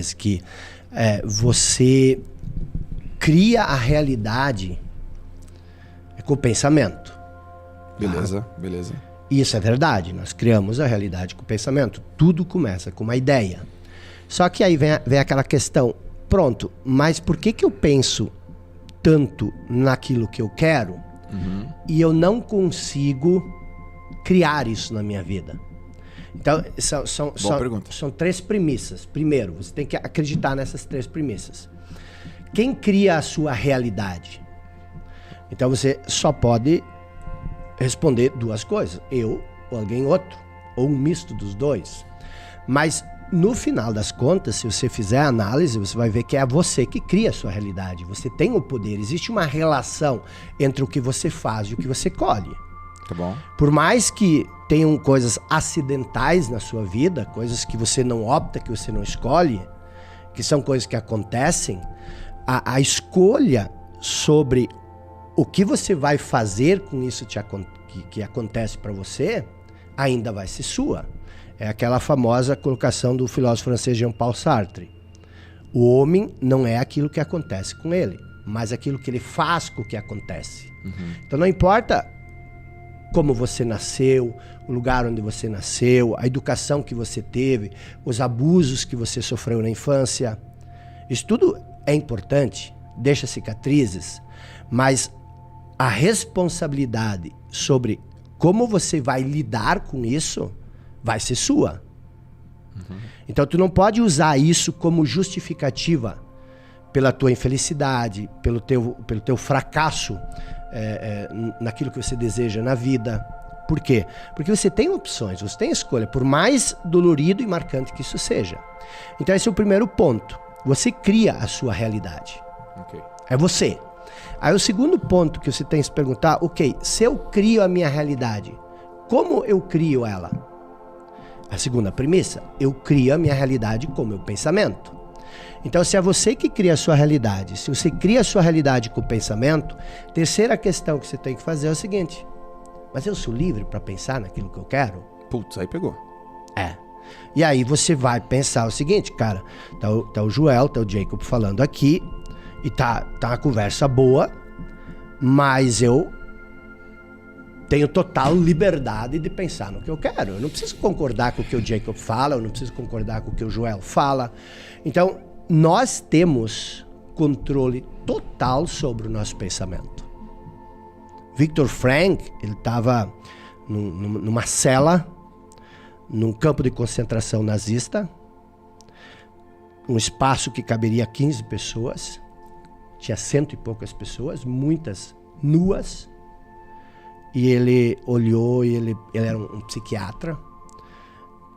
Thales, que você cria a realidade com o pensamento. Beleza, beleza. E isso é verdade, nós criamos a realidade com o pensamento. Tudo começa com uma ideia. Só que aí vem aquela questão, pronto, mas por que eu penso tanto naquilo que eu quero e eu não consigo criar isso na minha vida? Então, são 3 premissas. Primeiro, você tem que acreditar nessas 3 premissas. Quem cria a sua realidade? Então, você só pode responder 2 coisas. Eu ou alguém outro. Ou um misto dos 2. Mas, no final das contas, se você fizer a análise, você vai ver que é você que cria a sua realidade. Você tem o poder. Existe uma relação entre o que você faz e o que você colhe. Tá bom. Por mais que tenham coisas acidentais na sua vida, coisas que você não opta, que você não escolhe, que são coisas que acontecem, a escolha sobre o que você vai fazer com isso que acontece para você ainda vai ser sua. É aquela famosa colocação do filósofo francês Jean-Paul Sartre. O homem não é aquilo que acontece com ele, mas aquilo que ele faz com o que acontece. Então não importa como você nasceu, o lugar onde você nasceu, a educação que você teve, os abusos que você sofreu na infância. Isso tudo é importante, deixa cicatrizes, mas a responsabilidade sobre como você vai lidar com isso vai ser sua. Então tu não pode usar isso como justificativa pela tua infelicidade, pelo teu fracasso naquilo que você deseja na vida. Por quê? Porque você tem opções, você tem escolha, por mais dolorido e marcante que isso seja. Então esse é o primeiro ponto. Você cria a sua realidade. Okay. É você. Aí o segundo ponto que você tem que se perguntar, ok, se eu crio a minha realidade, como eu crio ela? A segunda premissa, eu crio a minha realidade com o meu pensamento. Então, se é você que cria a sua realidade, se você cria a sua realidade com o pensamento, terceira questão que você tem que fazer é o seguinte, mas eu sou livre para pensar naquilo que eu quero? Putz, aí pegou. E aí você vai pensar o seguinte, cara, tá o Joel, tá o Jacob falando aqui, e tá uma conversa boa, mas eu tenho total liberdade de pensar no que eu quero. Eu não preciso concordar com o que o Jacob fala, eu não preciso concordar com o que o Joel fala. Então, nós temos controle total sobre o nosso pensamento. Viktor Frankl, ele estava numa cela, num campo de concentração nazista, um espaço que caberia 15 pessoas, tinha 100 e poucas pessoas, muitas nuas, e ele olhou, e ele era um psiquiatra,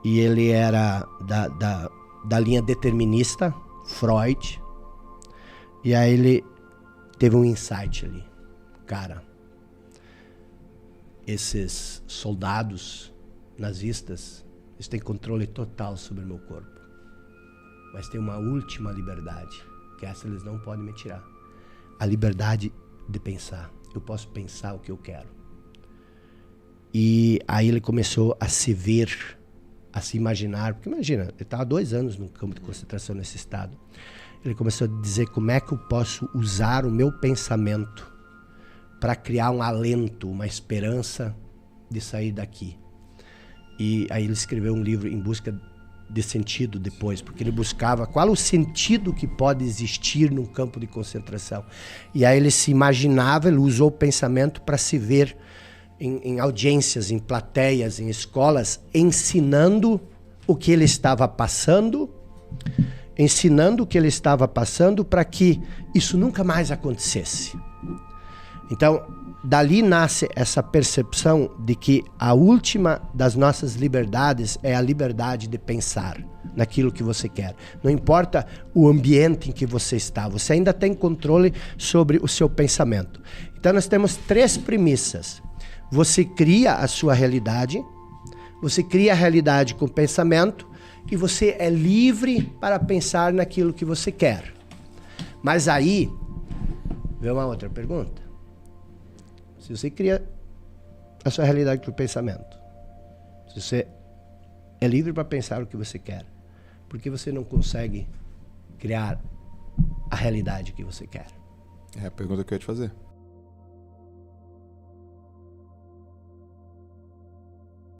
e ele era da linha determinista, Freud, e aí ele teve um insight ali, cara, esses soldados nazistas, eles têm controle total sobre o meu corpo, mas tem uma última liberdade, que essa eles não podem me tirar, a liberdade de pensar. Eu posso pensar o que eu quero. E aí ele começou a se ver, a se imaginar, porque imagina, ele estava 2 anos no campo de concentração nesse estado. Ele começou a dizer como é que eu posso usar o meu pensamento para criar um alento, uma esperança de sair daqui. E aí ele escreveu um livro em busca de sentido depois, porque ele buscava qual o sentido que pode existir num campo de concentração. E aí ele se imaginava, ele usou o pensamento para se ver em audiências, em plateias, em escolas, ensinando o que ele estava passando, para que isso nunca mais acontecesse. Então, dali nasce essa percepção de que a última das nossas liberdades é a liberdade de pensar naquilo que você quer. Não importa o ambiente em que você está, você ainda tem controle sobre o seu pensamento. Então, nós temos 3 premissas. Você cria a sua realidade, você cria a realidade com o pensamento e você é livre para pensar naquilo que você quer. Mas aí, vem uma outra pergunta. Se você cria a sua realidade com o pensamento, se você é livre para pensar o que você quer, por que você não consegue criar a realidade que você quer? É a pergunta que eu ia te fazer.